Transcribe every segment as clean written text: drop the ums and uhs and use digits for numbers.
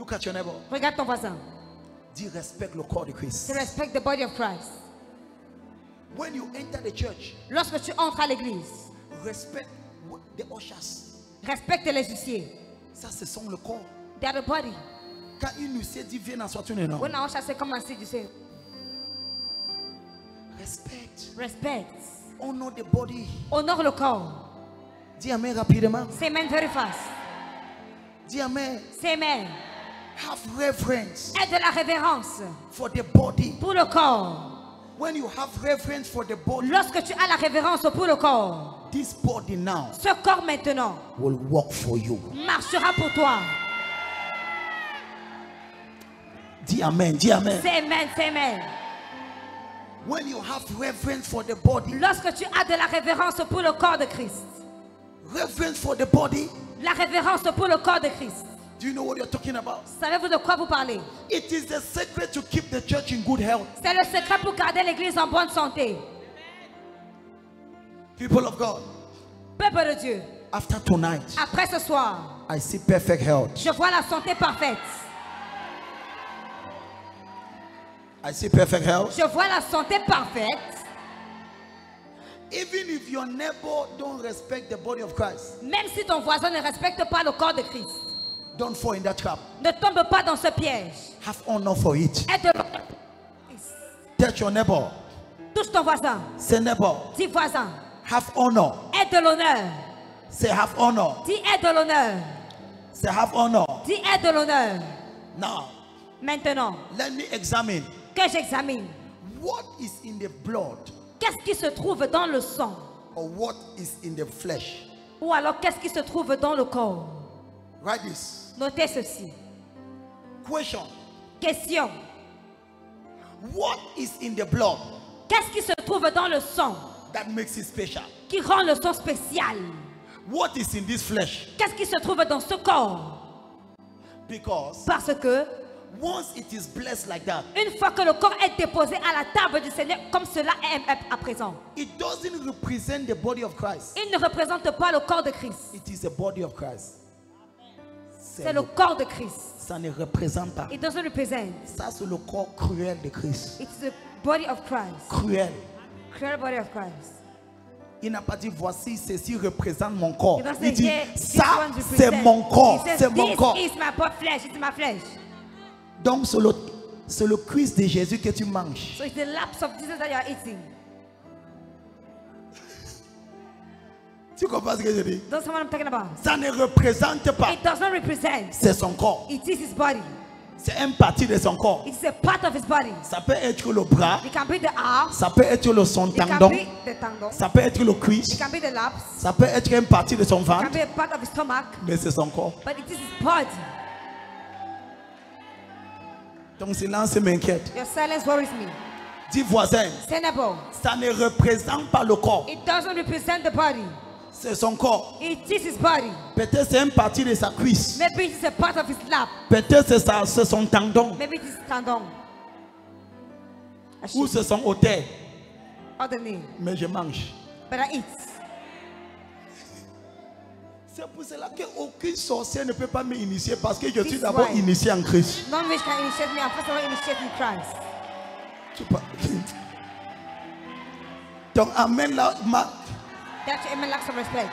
Look at your neighbor. Regarde ton voisin. Dis respect le corps de Christ. To respect the body of Christ. When you enter the church, Lorsque tu entres à l'église, respect the ushers. respecte les huissiers. Ça, ce sont le corps. They are the body. Quand une huissier dit viens asseoir, tu n'es non. When I usher say come and sit, you say Respect. respect. Honor the body. Honore le corps. Dis amen rapidement. Say amen very fast. Dis amen. Say amen. Have reverence Aie de la révérence for the body. pour le corps. When you have reverence for the body, Lorsque tu as la révérence pour le corps, this body now ce corps maintenant will work for you. marchera pour toi. Dis amen. Dis amen. Say amen, say amen. When you have reverence for the body, Lorsque tu as de la révérence pour le corps de Christ, reverence for the body, la révérence pour le corps de Christ, do you know what you're talking about? savez-vous de quoi vous parlez? It is the secret to keep the church in good health. C'est le secret pour garder l'église en bonne santé. People of God, Peuple de Dieu, after tonight, après ce soir, I see perfect health. je vois la santé parfaite. I see perfect health. Je vois la santé parfaite. Even if your neighbor don't respect the body of Christ, Même si ton voisin ne respecte pas le corps de Christ, don't fall in that trap. ne tombe pas dans ce piège. Have honor for it. Aie de l'honneur. Touch your neighbor. Touche ton voisin. Say neighbor. Dis voisin. Have honor. Aie de l'honneur. Say have honor. Dis aie de l'honneur. Say have honor. Dis aie de l'honneur. Now, Maintenant, let me examine que j'examine. what is in the blood Qu'est-ce qui se trouve dans le sang? or what is in the flesh. Ou alors qu'est-ce qui se trouve dans le corps? Write this. Notez ceci. Question. Question. What is in the blood Qu'est-ce qui se trouve dans le sang that makes it special? qui rend le sang spécial? What is in this flesh? Qu'est-ce qui se trouve dans ce corps? Because Parce que once it is blessed like that, une fois que le corps est déposé à la table du Seigneur, comme cela est à présent, it doesn't represent the body of Christ. il ne représente pas le corps de Christ. It is the body of Christ. C'est le corps de Christ. Ça ne représente pas. It doesn't represent. Ça, c'est le corps cruel de Christ. It's the body of Christ. Cruel. Cruel body of Christ. Il n'a pas dit voici ceci représente mon corps. He doesn't Il dit say, this ça one represents. c'est mon corps, He says, c'est mon corps. This is my flesh. It's my flesh. Donc c'est le cuisse de Jésus que tu manges. So it's the laps of Jesus that you are eating. Tu comprends ce que je dis? That's what I'm talking about. Ça ne représente pas. It does not represent. C'est son corps. It is his body. C'est une partie de son corps. It's a part of his body. Ça peut être le bras, It can be the arm. ça peut être son It can tendon, be the tendon. ça peut être le It cuisse, can be the laps. ça peut être une partie de son It can ventre, be a part of his stomach. mais c'est son corps. But it is his body. Ton silence m'inquiète. Your silence worries me. Dis voisin, Say neighbor. ça ne représente pas le corps, It doesn't represent the body. c'est son corps. It is his body. Peut-être c'est une partie de sa cuisse, Maybe it is a part of his lap. peut-être c'est son tendon, Maybe it is tendon. ou c'est son hôtel, Other name. mais je mange. But I eat. C'est pour cela qu'aucun sorcier ne peut pas m'initier parce que je suis This d'abord why. initié en Christ. None which can initiate me. I'm first of all initiate in Christ. Tu pas- Donc, amen là. That your amen lacks some respect.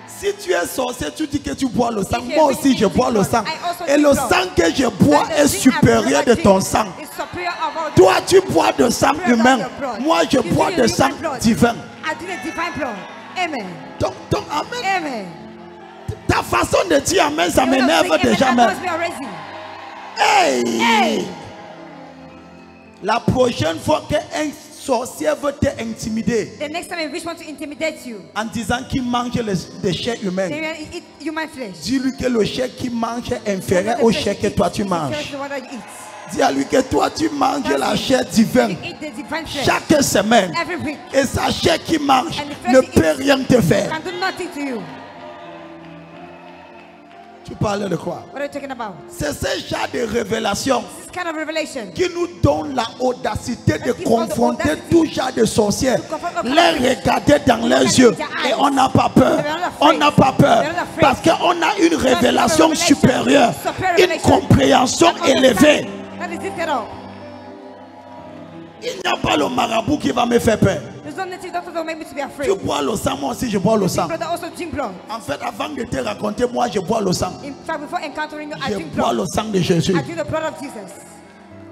Si tu es sorcier, tu dis que tu bois le sang. If you're Moi aussi, drinking je bois le blood, sang. I also Et drink le blood. sang que je bois But the est drink supérieur I de ton drink sang. is superior of all Toi, tu bois de sang superior than humain. your blood. Moi, je You bois drink de a sang human blood. divin. I drink a divine blood. Amen. Donc, amen. Amen. Ta façon de dire amen, ça You will not m'énerve sing déjà amen. même. I must be already. Hey! Hey! La prochaine fois qu'un sorcier veut t'intimider The next time a witch wants to intimidate you, en disant qu'il mange des chairs humaines, they will eat human flesh. dis-lui que le chèque qu'il mange est inférieur au chèque que toi tu manges. The one that you eat. Dis à lui que toi tu manges la chair divine You eat the divine flesh. chaque semaine. Every week. Et sa chair qui mange And the flesh ne he peut eats rien te faire. can do nothing to you. Tu parlais de quoi? What are you talking about? C'est ce genre de révélation This kind of revelation. qui nous donne la audacité de That gives us the confronter audacity tout genre de sorcières, to confront all les kinds of regarder dans leurs yeux et on n'a pas peur. On n'a pas peur parce qu'on a une révélation supérieure, une compréhension élevée. That is it at all. Il n'y a pas le marabout qui va me faire peur. There's no native doctor that will make me to be afraid. Tu bois le sang, moi aussi je bois le sang. Brother also drink blood. En fait, avant de te raconter, moi je bois le sang. In fact, before encountering you, I Je drink bois blood. le sang de Jésus. I drink the blood of Jesus.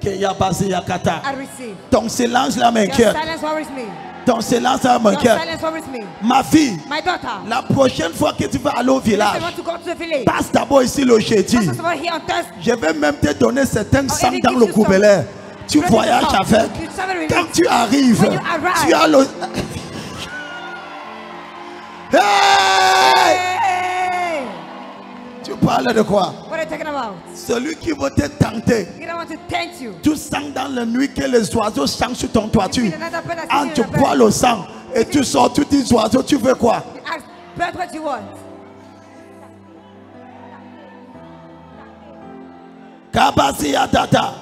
Que Yabasi Yakata. I receive. Ton silence là Your m'inquiète. silence worries me. Ton silence là Your m'inquiète. silence worries me. Ma fille, My daughter. la prochaine fois que tu vas aller au I village, want to go to the village. passe d'abord ici le jeudi. First of all, here on Thursday. Je vais même te donner certains sangs even dans give le you couvelaire. Tu Brother, voyages come. avec. You travel with Quand me. tu arrives, When you arrive. tu as le. Hey! Hey! Tu parles de quoi? What are you talking about? Celui qui veut te tenter. You don't want to tempt you. Tu sens dans la nuit que les oiseaux chantent sur ton toiture. You feel another bird that's Quand singing tu in the bois bird. le sang et tu sors, tu dis oiseaux, tu veux quoi? You ask bird what you want. Kabasi Atata.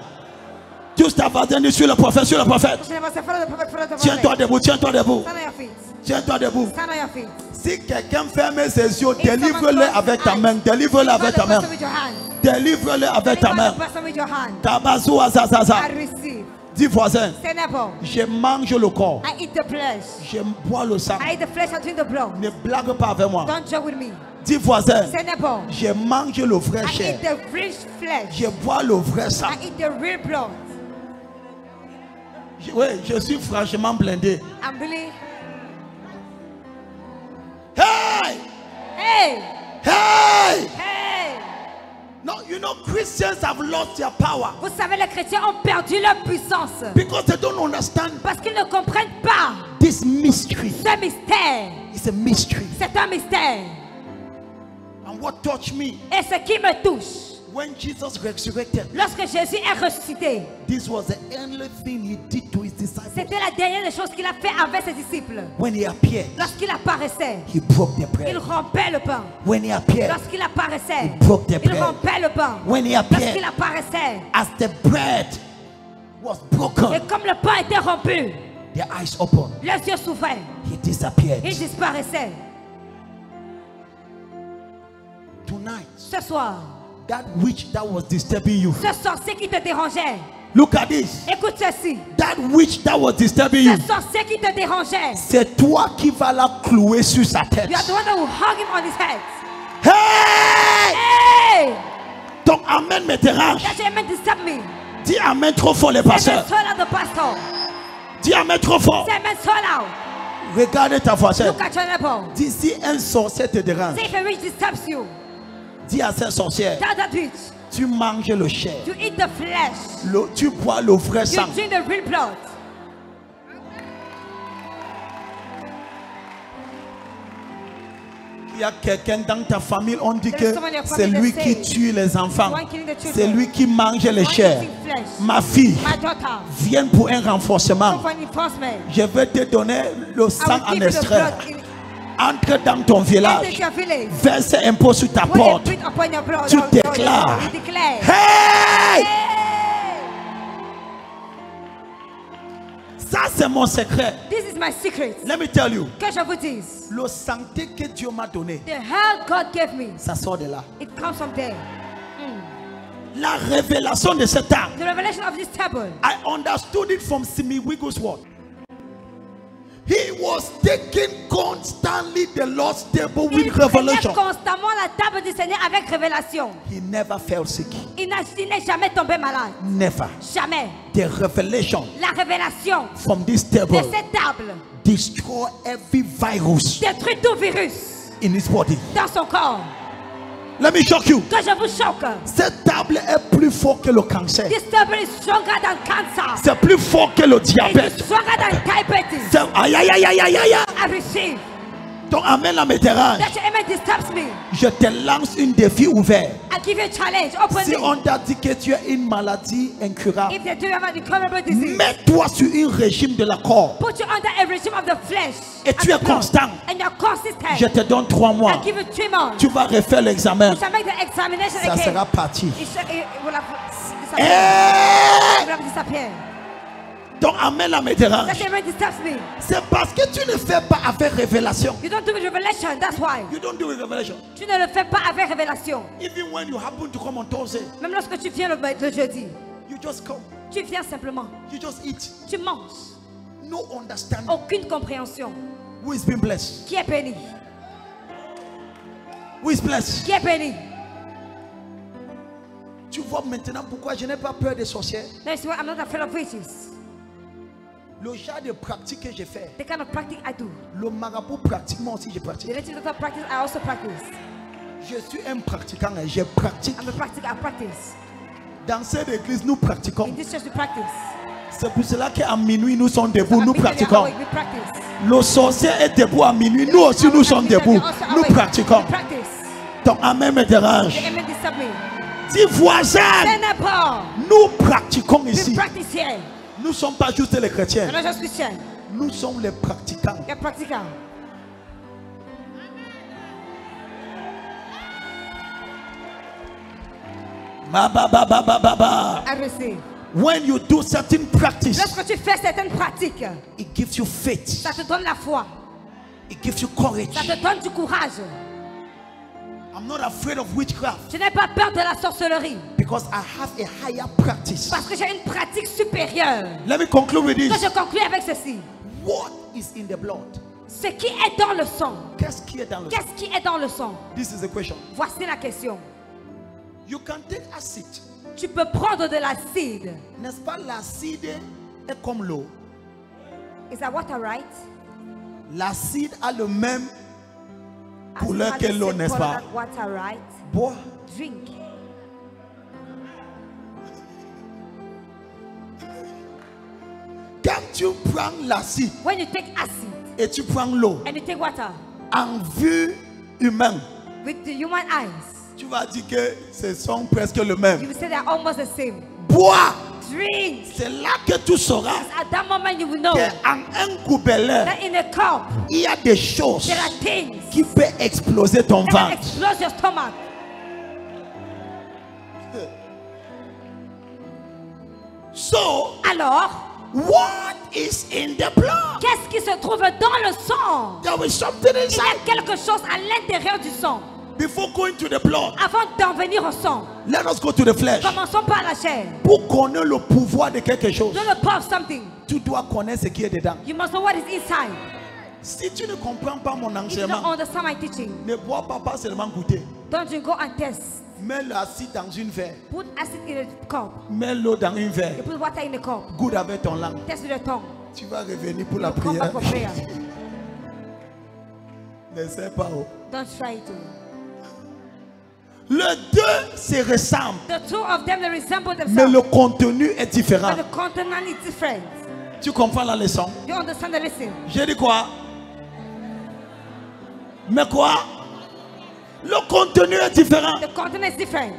Tous ta voisine sur le prophète, sur le prophète. She never said, follow the prophet, follow the Tiens-toi prophet. debout, tiens-toi debout. Stand on your feet. Tiens-toi debout. Stand on your feet. Si quelqu'un ferme ses yeux, délivre-le avec ta main. Délivre-le avec ta main. With your hand. Délivre-le avec ta main. The person with your hand. Tabazu azazaza. I receive. Dis voisin, Say neighbor. je mange le corps. I eat the flesh. Je bois le sang. I eat the flesh and drink the blood. Ne blague pas avec moi. Don't joke with me. Dis voisin, Say neighbor. je mange le vrai I chair. eat the rich flesh. Je bois le vrai sang. I eat the real blood. Oui, je suis franchement blindé. I'm really. Hey! Hey! Hey! Hey! No, you know, Christians have lost their power Vous savez, les chrétiens ont perdu leur puissance because they don't understand parce qu'ils ne comprennent pas this mystery. ce mystère. It's a mystery. C'est un mystère. And what touched me Et ce qui me touche, when Jesus resurrected, lorsque Jésus est ressuscité, this was the only thing he did to his disciples. c'était la dernière des choses qu'il a fait avec ses disciples. When he appeared, Lorsqu'il apparaissait, he broke the il bread. rompait le pain. When he appeared, Lorsqu'il apparaissait, He broke the il bread. rompait le pain. when he appeared, Lorsqu'il apparaissait, as the bread was broken, et comme le pain était rompu, their eyes opened. les yeux s'ouvraient, He disappeared. il disparaissait. Tonight, Ce soir, that witch that was disturbing you. ce sorcier qui te dérangeait, Look at this. écoute ceci. That witch that was disturbing you. Ce sorcier qui te dérangeait, C'est toi qui vas la clouer sur sa tête. you are the one that will hug him on his head. Hey! Hey! Ton amen me dérange. That amen disturb me. Dis amen trop fort les Say amen pasteurs. so loud, the pastor. Dis amen trop fort. Say amen so loud. Regarde ta voisine. Look at your neighbor. Dis si un sorcier te dérange. Say if a witch disturbs you, Dis à cette sorcière. tell that witch, Tu manges le chair. you eat the flesh, Tu bois le vrai you sang. drink the real blood. Il y a quelqu'un dans ta famille, on dit There is que someone in your c'est family lui that qui says, tue les enfants. one killing the children, C'est lui qui mange les one chairs. eating flesh. Ma fille, My daughter, viens pour un renforcement. come for an enforcement. Je vais te donner le I sang will en give you the extrait. blood in Entre dans ton enter village. your village. Verse un peu sur ta Put a porte. bit upon your blood. Tu your- déclares. You declare. Hey! Hey! Ça, c'est mon secret. This is my secret. Let me tell you. Que je vous dise, Le santé que Dieu m'a donné, the health God gave me, ça sort de là. it comes from there. La révélation de cet âme, The revelation of this table, I understood it from Simi Wigglesworth. He was taking constantly the Lord's table il with prenait revelation. constamment la table du Seigneur avec révélation. He never fell sick. Il n'est jamais tombé malade. Never. Jamais. The revelation La révélation from this de table cette table destroy every virus détruit tout virus in his body. dans son corps. Let me shock you. Que je vous choque. Cette table est plus fort que le cancer. This table is stronger than cancer. C'est plus fort que le It diabète. is stronger than diabetes. Aïe, aïe, aïe, aïe, aïe, aïe. I receive. Ton amen là me dérange. That your amen disturbs me. Je te lance un défi ouvert. I give you a challenge Si openly. on t'a dit que tu as une maladie incurable, If they do have an incurable disease, mets-toi sur un régime de la corps put you under a regime of the flesh. et tu es constant. And you're consistent. Je te donne 3 mois. I give you 3 months. Tu vas refaire l'examen. You shall make the examination Ça again. sera parti. It will have disappeared. Eh, It will have disappeared. ton amen là me dérange. That amen disturbs me. C'est parce que tu ne fais pas avec révélation. You don't do it with revelation. That's why. You don't do it with revelation. Tu ne le fais pas avec révélation. Even when you happen to come on Thursday, Même lorsque tu viens le jeudi, you just come. tu viens simplement. You just eat. Tu manges. No understanding. Aucune compréhension. Who is being blessed? Qui est béni? Who is blessed? Qui est béni? Tu vois maintenant pourquoi je n'ai pas peur des sorcières. Now you see why I'm not afraid of witches. Le genre de pratique que j'ai fait, The kind of practice I do. le marabout pratiquement aussi je The pratique. native doctor practice I also practice. Je suis un pratiquant et je pratique. I'm a practice I practice. Dans cette église, nous pratiquons. In this church we practice. C'est pour cela qu'à minuit, nous sommes debout, At nous midnight we are pratiquons. awake, we practice. Le sorcier est debout à minuit, nous aussi nous sommes debout, nous pratiquons. We practice. Ton amen me dérange. The amen disturb me. Dis voisin, Say never. nous pratiquons We ici. practice here. Nous ne sommes pas juste les chrétiens, We're not just Christian. nous sommes les pratiquants. We're practical. I receive. When you do certain practice, Lorsque tu fais certaines pratiques, it gives you faith, ça te donne la foi. it gives you courage. Ça te donne du courage. I'm not afraid of witchcraft Je n'ai pas peur de la sorcellerie. because I have a higher practice. Parce que j'ai une pratique supérieure. Let me conclude with Que this. je conclue avec ceci. What is in the blood? Ce qui est dans le sang. Qu'est-ce qui est dans le sang? Qu'est-ce qui est dans le sang? This is the question. Voici la question. You can take acid. Tu peux prendre de l'acide. N'est-ce pas, l'acide est comme l'eau. Is that water right? L'acide a le même As couleur you have que the l'eau, same n'est-ce color pas? that water right? Bois. Drink. Quand tu prends l'acide When you take acid et tu prends l'eau, and you take water en vue humaine, with the human eyes, tu vas dire que ce sont presque le même. you will say they are almost the same. Bois. Drink. C'est là que tu sauras At that moment you will know qu'en un goubelin, that in a cup il y a des choses there are things qui peuvent exploser ton that can ventre. explode your stomach. So, Alors, what is in the blood? qu'est-ce qui se trouve dans le sang? There is something Il y a inside. quelque chose à l'intérieur du sang. Before going to the blood, Avant d'en venir au sang, let us go to the flesh. commençons par la chair. Pour connaître le pouvoir de quelque chose, Know the power of something. tu dois connaître ce qui est dedans. You must know what is inside. Si tu ne comprends pas mon If you don't enseignement, understand my teaching, ne bois pas seulement goûter. don't you go and test. Mets l'acide dans une verre. Put acid in a cup. Mets l'eau dans une You verre. put water in a cup. Goûte avec ton langue. Test with your tongue. Tu vas revenir pour la You come prière. back for prayer. Ne sais pas où. Don't try to. Les deux se ressemblent, The two of them, they resemble mais themselves. le contenu est différent. But the content is different. Tu comprends la leçon? You understand the lesson? J'ai dit quoi? Mais quoi? Le contenu est différent. The content is different.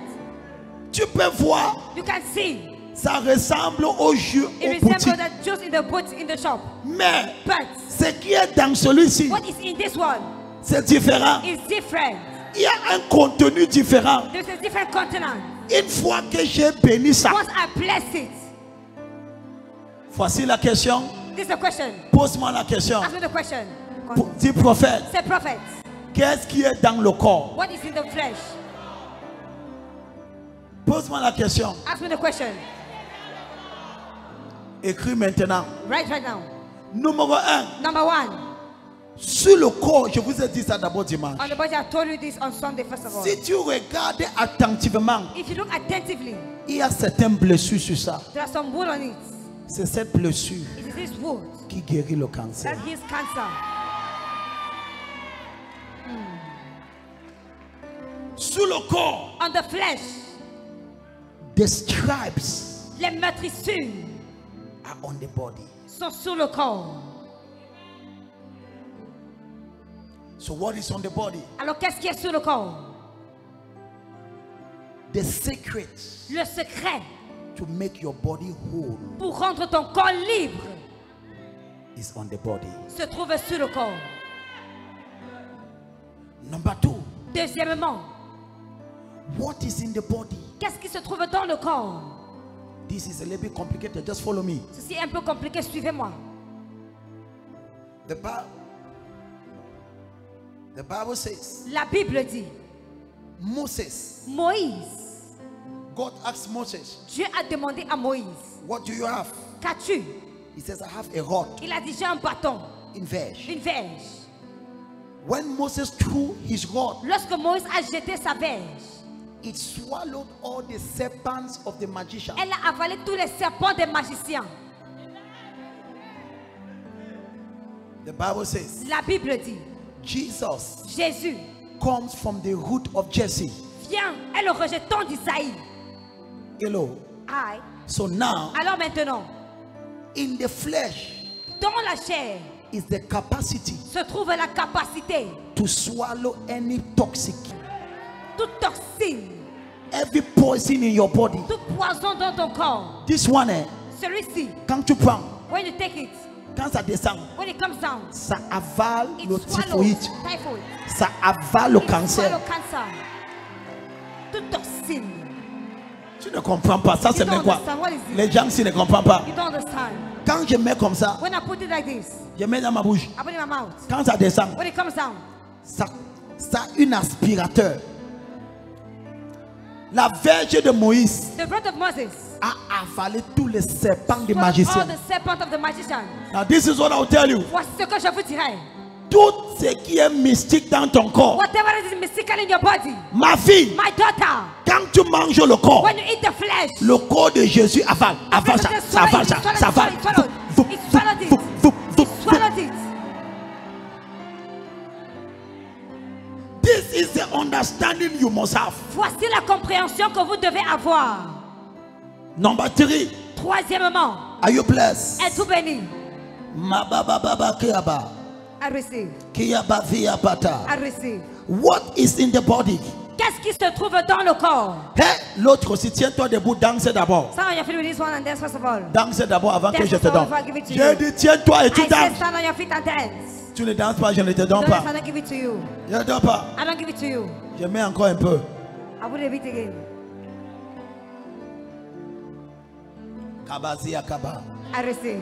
Tu peux voir, You can see. ça ressemble au jus It au resembles boutique. the juice in the boot in the shop. Mais But ce qui est dans celui-ci, what is in this one c'est différent. is different. Il y a un contenu différent. There's a different continent. Une fois que j'ai béni ça, Once I bless it, voici la question. this is the question. Pose-moi la question. Ask me the question. Dis prophète, Say prophet. qu'est-ce qui est dans le corps? What is in the flesh? Pose-moi la question. Ask me the question. Écris maintenant. Right now. Numéro 1. Number one. Sur le corps, je vous ai dit ça d'abord dimanche. On the body, I told you this on Sunday, first of all. Si tu regardes attentivement, If you look attentively, il y a certaines blessures sur ça. there are some wood on it. C'est cette blessure It is this wood qui guérit le cancer. that heals cancer. Sur le corps, On the flesh, the stripes les meurtrissures are on the body. sont sur le corps. So what is on the body? Alors qu'est-ce qui est sur le corps? The secret Le secret to make your body whole pour rendre ton corps libre is on the body. se trouve sur le corps. Number 2. Deuxièmement, What is in the body? qu'est-ce qui se trouve dans le corps? This is a little bit complicated. Just follow me. Ceci est un peu compliqué, suivez-moi. The Bible says, La Bible dit, Moses, Moïse, God asked Moses, Dieu a demandé à Moïse, what do you have? qu'as-tu? He says, I have a rod Il a dit, j'ai un bâton, in verge. une verge. When Moses threw his rod, Lorsque Moïse a jeté sa verge, it swallowed all the serpents of the magician. elle a avalé tous les serpents des magiciens. The Bible says, La Bible dit, Jesus Jésus comes from the root of Jesse. vient est le rejeton d'Isaïe. Hello. Aïe. So now, Alors maintenant, in the flesh dans la chair is the capacity se trouve la capacité, to swallow any toxic, toute toxine, every poison in your body. tout poison dans ton corps. This one, Celui-ci, quand tu prends, when you take it, quand ça descend, when it comes down, ça avale it le swallows typhoïde, typhoid. ça avale le It cancer. swallows cancer. Toute toxine. Tu ne comprends pas, ça c'est You don't même quoi? understand. What is it? Les gens ici ne comprennent pas. You don't understand. Quand je mets comme ça, When I put it like this, je mets dans ma bouche. I put it in my mouth. Quand ça descend, When it comes down, ça a un aspirateur. La verge de Moïse the rod of Moses a avalé tous les serpents des swallowed all magiciens. the serpents of the magician. Now this is what I'll tell you. Voici ce que je vous dirai. Tout ce qui est mystique dans ton corps, Whatever is mystical in your body, ma fille, my daughter, quand tu manges le corps, when you eat the flesh, le corps de Jésus avale, avale ça, ça avale ça, ça avale. It swallowed it. It swallowed it. This is the understanding you must have. Voici la compréhension que vous devez avoir. Number 3, Troisièmement, are you blessed? êtes-vous béni? Mababa kiaba, I receive. kiaba via bata. I receive. What is in the body? Qu'est-ce qui se trouve dans le corps? Hey, l'autre aussi, tiens-toi debout, danse d'abord. Stand on your feet with this one and dance first of all. Danse d'abord avant que Dance je te first donne. before I give it to Je you. dis tiens-toi et tu I say danses. stand on your feet and dance. Tu ne danses pas, je ne te donne Don't pas. I don't give it to you. Je ne donne pas. I don't give it to you. Je mets encore un peu. I will repeat again. Kabazi akaba. I receive.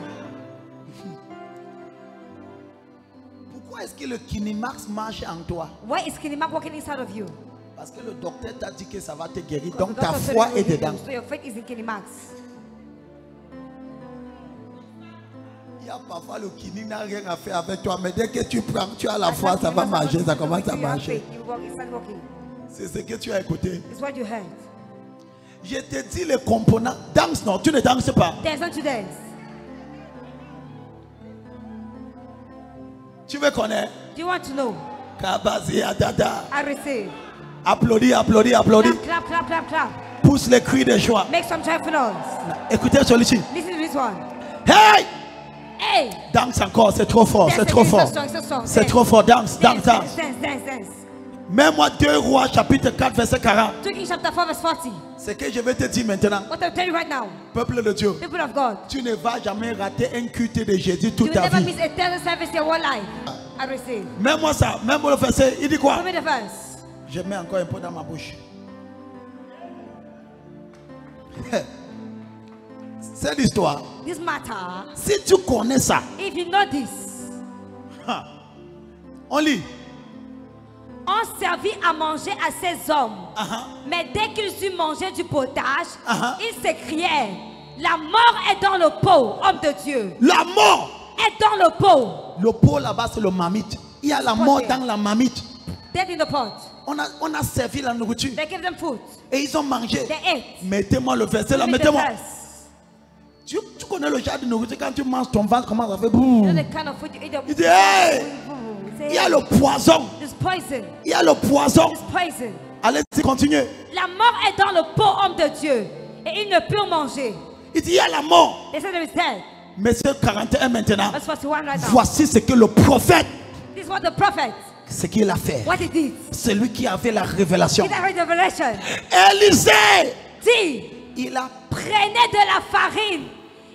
Pourquoi est-ce que le Kinimax marche en toi? Why is Kinimak walking inside of you? Parce que le docteur t'a dit que ça va te guérir. Because Donc the ta doctor said foi it will est heal you, dedans. So your faith is in Kinimax. Il y a parfois le Kini n'a rien à faire avec toi. Mais dès que tu prends, tu as la foi, ça va marcher, ça commence à marcher. You walk, you start walking. C'est ce que tu as écouté. It's what you heard. Je te dis les composants. Danse, non, tu ne danses pas. Dance, don't you dance? Tu veux connaître? Do you want to know? Kabazi adada. I receive. Applaudis, applaudis, applaudis. Clap, clap, clap, clap, clap. Pousse les cris de joie. Make some joyful noise. Écoutez celui-ci. Listen to this one. Hey! Hey! Danse encore, c'est trop fort, Dance c'est trop again, fort. it's a song, it's a song. C'est Dance. trop fort, danse, danse, Dance, danse. dance, dance, dance. Mets-moi 2 Rois chapitre 4 verset 40. 2 Kings chapter 4 verse 40. Ce que je vais te dire maintenant, What I'll tell you right now, peuple de Dieu, people of God, tu ne vas jamais rater un culte de Jésus you toute will ta never vie. miss a eternal service your whole life. I receive. Mets-moi ça, mets-moi le verset, il dit quoi? Give me the verse. Je mets encore un peu dans ma bouche. C'est l'histoire. This matter, Si tu connais ça, if you know this, on lit. on servit à manger à ces hommes. Uh-huh. Mais dès qu'ils eurent mangé du potage, Uh-huh. ils s'écrièrent, la mort est dans le pot, homme de Dieu. La mort. Est dans le pot. Le pot là-bas, c'est le marmite. Il y a la mort dans la marmite. Dead in the pot. On a servi la nourriture. They gave them food. Et ils ont mangé. They ate. Mettez-moi le verset là, Give me the mettez-moi. verse. Tu connais le genre de nourriture, quand tu manges ton ventre, comment ça fait You know boum. the kind of food you eat. Il dit, hey! Il y a le poison. This poison. Il y a le poison. This poison. Allez-y, continuez. La mort est dans le pot, homme de Dieu. Et ils ne purent manger. Il dit, il y a la mort. They said it was dead. Verset 41 maintenant. Verse 41 right now. Voici ce que le prophète This is what the prophet Ce qu'il a fait. What he did. Celui qui avait la révélation. He that had revelation. Élisée Dit. il a Prenez de la farine.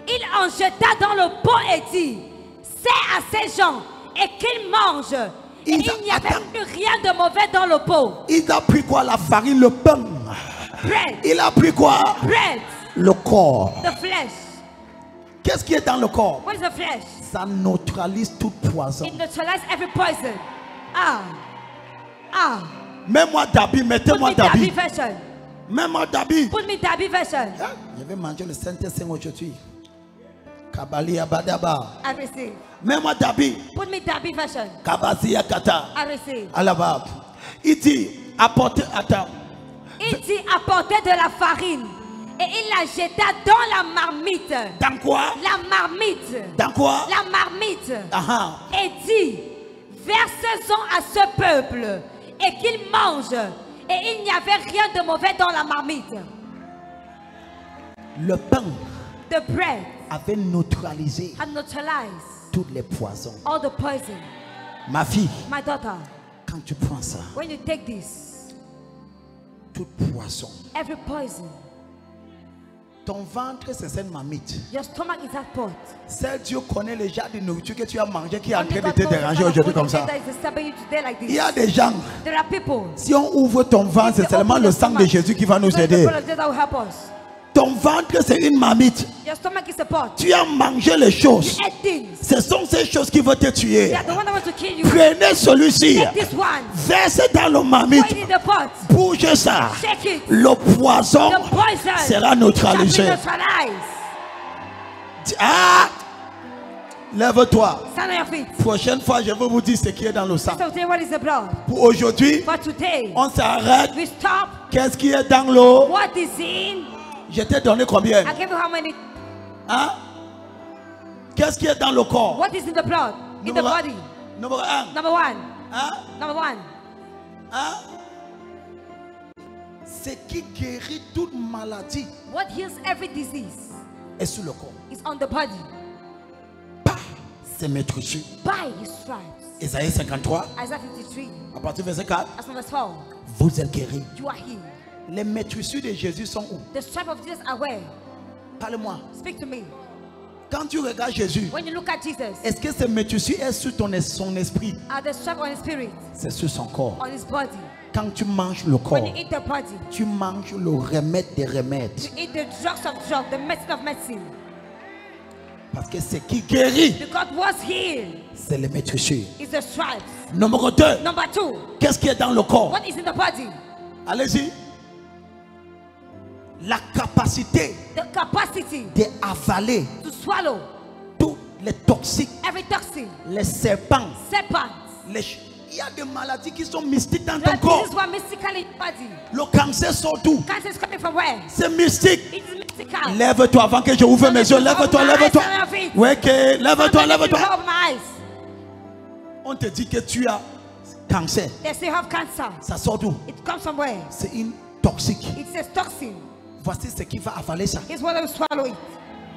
Il en jeta dans le pot et dit, c'est à ces gens et qu'ils mangent. Et il n'y avait plus rien de mauvais dans le pot. Il a pris quoi? La farine, le pain. Bread. Il a pris quoi? Bread. Le corps. The flesh. Qu'est-ce qui est dans le corps? What is the flesh? Ça neutralise tout poison. It neutralizes every poison. Mets-moi d'habit, mettez-moi d'habit. Version. Mets-moi d'habit. Put me Dabi version. Je vais manger le Saint-Saint aujourd'hui. Kabali Abadaba. I receive. Mets-moi d'habit. Put me Dabi version. Kabasi Yakata. I receive. Alabab. Il dit, apportez, attends. Il dit apportez de la farine. Et il la jeta dans la marmite. Dans quoi? La marmite. Dans quoi? La marmite. Aha. Et dit, versez-en à ce peuple et qu'ils mangent. Et il n'y avait rien de mauvais dans la marmite. Le pain The bread avait neutralisé had neutralized tous les poisons. all the poison. Ma fille, My daughter, quand tu prends ça, when you take this, tout poison, every poison, ton ventre c'est cette marmite. your stomach is that pot. Seul Dieu connaît les genres de nourriture que tu as mangé qui est en Only train de God te knows the déranger kind of aujourd'hui food comme ça. that is disturbing you today like this. Il y a des gens, There are people. si on ouvre ton ventre, c'est seulement le sang de Jésus qui va nous It's only the aider. blood of Jesus that will help us. Ton ventre c'est une marmite. Your stomach is a pot. Tu as mangé les choses. You ate things. Ce sont ces choses qui vont te tuer. They are the one that wants to kill you. Prenez celui-ci. Take this one. Versez dans le Put marmite. it in the pot. Bouge ça. Shake it. Le poison The poison sera shall be neutralisé. neutralized. Ah! Lève-toi. Stand on your feet. Prochaine fois, je vais vous dire ce qui est dans le sang. So today, what is the blood? Pour aujourd'hui, For today, on s'arrête. we stop. Qu'est-ce qui est dans l'eau? What is in? Je t'ai donné combien? I gave you how many? Hein? Qu'est-ce qui est dans le corps? What is in the blood? In the body. Numéro 1. Number one. Hein? Number one. Hein? Ce qui guérit toute maladie What heals every disease est sur le corps. is on the body. C'est maîtrisé. By his stripes. Isaïe 53, Isaiah 53. à partir du verset 4. As from verse 4. Vous êtes guéris. You are healed. Les maîtrisures de Jésus sont où? The stripes of Jesus are where? Parle-moi. Speak to me. Quand tu regardes Jésus, When you look at Jesus, est-ce que ces maîtrisures est sur son esprit? are the stripes on his spirit? C'est sur son corps. On his body. Quand tu manges le corps, When you eat the body, tu manges le remède des remèdes. you eat the drugs of drugs, the medicine of medicine. Parce que ce qui guérit, Because what's healed c'est les maîtrisures. is the stripes. Numéro 2. Number two, Qu'est-ce qui est dans le corps? what is in the body? Allez-y. La capacité The capacity d'avaler to swallow tous les toxiques, every toxin, les serpents. serpents. Il y a des maladies qui sont mystiques dans There ton corps. are diseases who are mystical in the body. Le cancer sort d'où? Cancer is coming from where? C'est mystique. It is mystical. Lève-toi avant que je ouvre mes yeux. Lève-toi, lève-toi. Oui, ok. Lève-toi, lève-toi. Open my eyes. On te dit que tu as cancer. They say you have cancer. Ça sort d'où? It comes from where? C'est une toxique. It says toxin. Voici ce qui va avaler ça. Here's what will swallow it.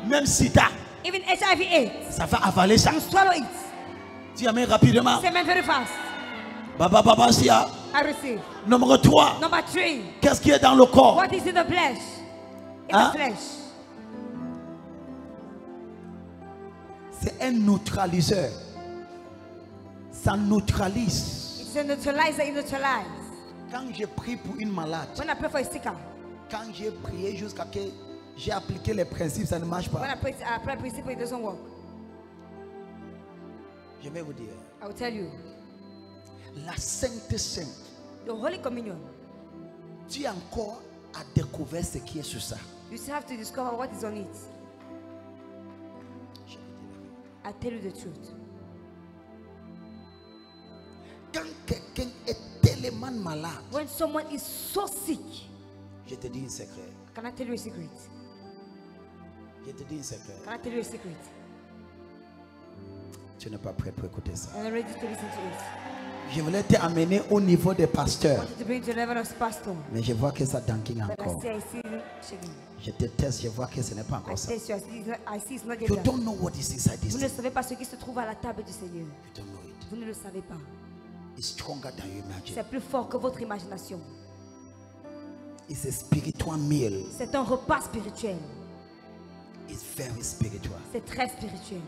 Même sida, Even HIV/AIDS, ça va avaler ça. you swallow it. Dis amen rapidement. Say amen very fast. Baba Baba Sia. I receive. Numéro 3. Number three, Qu'est-ce qui est dans le corps? what is in the flesh? In Huh? the flesh. C'est un neutraliseur. Ça neutralise. It's a neutralizer. It neutralizes. Quand j'ai prié pour une malade, When I pray for a sticker, quand j'ai prié jusqu'à que j'ai appliqué les principes, ça ne marche when pas. I pray principle, it doesn't work. Je vais vous dire, I will tell you. la Sainte Sainte, The Holy Communion, tu as encore à découvrir ce qui est sur ça. you still have to discover what is on it. Je vais dire la vérité. I tell you the truth. Quand quelqu'un est tellement malade, When someone is so sick, je te dis un secret. can I tell you a secret? Je te dis un secret. Can I tell you a secret? Tu n'es pas prêt pour écouter ça. And I'm ready to listen to it. Je voulais t'amener au niveau des I pasteurs, wanted to bring to the level of pastor. mais je vois que ça danking But I encore. see it shaking. Je te teste, je vois que ce n'est pas I encore ça. test you, I see it's not yet You done. don't know what is inside this Vous ne thing. savez pas ce qui se trouve à la table du Seigneur. You don't know it. Vous ne le savez pas. is stronger than you imagine. C'est plus fort que votre imagination. It's a spiritual meal. C'est un repas spirituel. It's very spiritual. C'est très spirituel.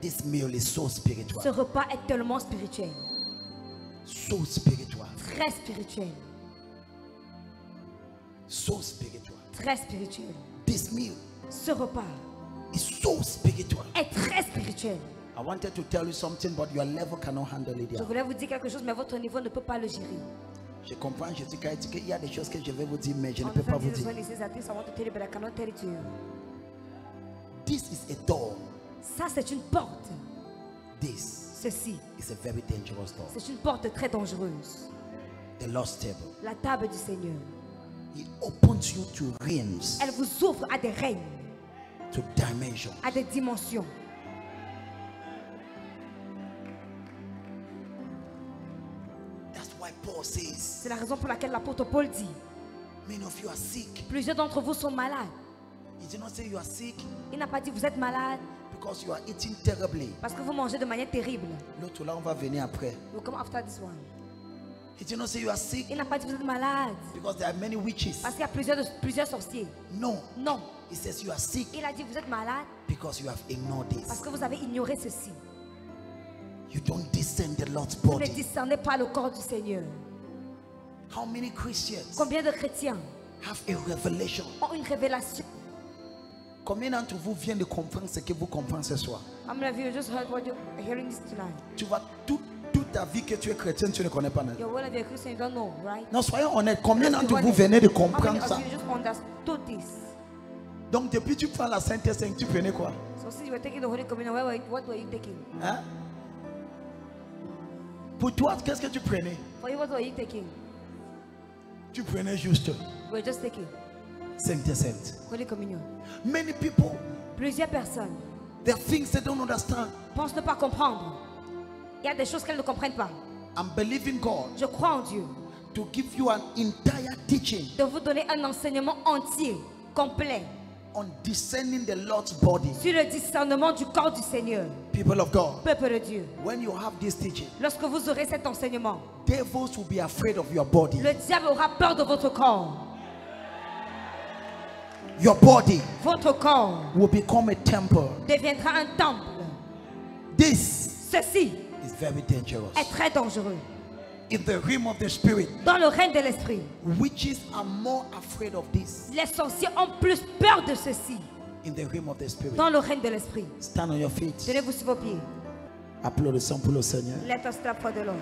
This meal is so spiritual. Ce repas est tellement spirituel. So spiritual. Très spirituel. So spiritual. Très spirituel. This meal Ce repas is so spiritual. est très spirituel. I wanted to tell you something, but your level cannot handle it. Je voulais vous dire quelque chose, mais votre niveau ne peut pas le gérer. Je comprends, je dis qu'il y a des choses que je vais vous dire, mais je ne On peux pas vous understands dire. this is a thing I want to tell you, but I cannot tell it to you. This is a door. Ça, c'est une porte. This Ceci, is a very dangerous door. c'est une porte très dangereuse. The Lord's table. La table du Seigneur. It opens you to realms, Elle vous ouvre à des règnes, to dimensions. à des dimensions. That's why Paul says, C'est la raison pour laquelle l'apôtre Paul dit, many of you are sick. plusieurs d'entre vous sont malades. He did not say you are sick Il n'a pas dit vous êtes malade because you are eating terribly. parce que vous mangez de manière terrible. L'autre là, on va venir après. We'll come after this one. He did not say you are sick Il n'a pas dit vous êtes malade because there are many witches. parce qu'il y a plusieurs sorciers. No. Non. He says you are sick Il a dit vous êtes malade because you have ignored parce this. que vous avez ignoré ceci. You don't discern the Lord's Vous ne body. discernez pas le corps du Seigneur. How many Christians Combien de chrétiens have a revelation? ont une révélation? Combien d'entre vous viennent de comprendre ce que vous comprenez ce soir? How many of you just heard what you're hearing this tonight? Tu vois, toute ta vie que tu es chrétien, tu ne connais pas. You're one of your Christians, you don't know, right? Non, soyons honnêtes. Combien Let's be d'entre vous honest. venez de How many comprendre of ça? you just understood this? Donc, depuis que tu prends la Sainte Sainte, tu prenais quoi? So since you were taking the Holy Communion, what were you taking? Hein? Pour toi, qu'est-ce que tu prenais? For you, what were you taking? Tu prenais juste We were just taking Sainte Sainte. Holy Communion. Many people, Plusieurs personnes there are things they don't understand. pensent ne pas comprendre. Il y a des choses qu'elles ne comprennent pas. I'm believing God Je crois en Dieu to give you an entire teaching de vous donner un enseignement entier, complet, on discerning the Lord's body. sur le discernement du corps du Seigneur. People of God, Peuple de Dieu, when you have this teaching, lorsque vous aurez cet enseignement, devils will be afraid of your body. le diable aura peur de votre corps. Your body Votre corps will become a temple. deviendra un temple. This Ceci is very dangerous. est très dangereux. In the realm of the spirit, Dans le règne de l'esprit, witches are more afraid of this. les sorciers ont plus peur de ceci. In the realm of the spirit, Dans le règne de l'esprit, stand on your feet. tenez-vous sur vos pieds. Applaudissons pour le Seigneur. Let us clap for the Lord.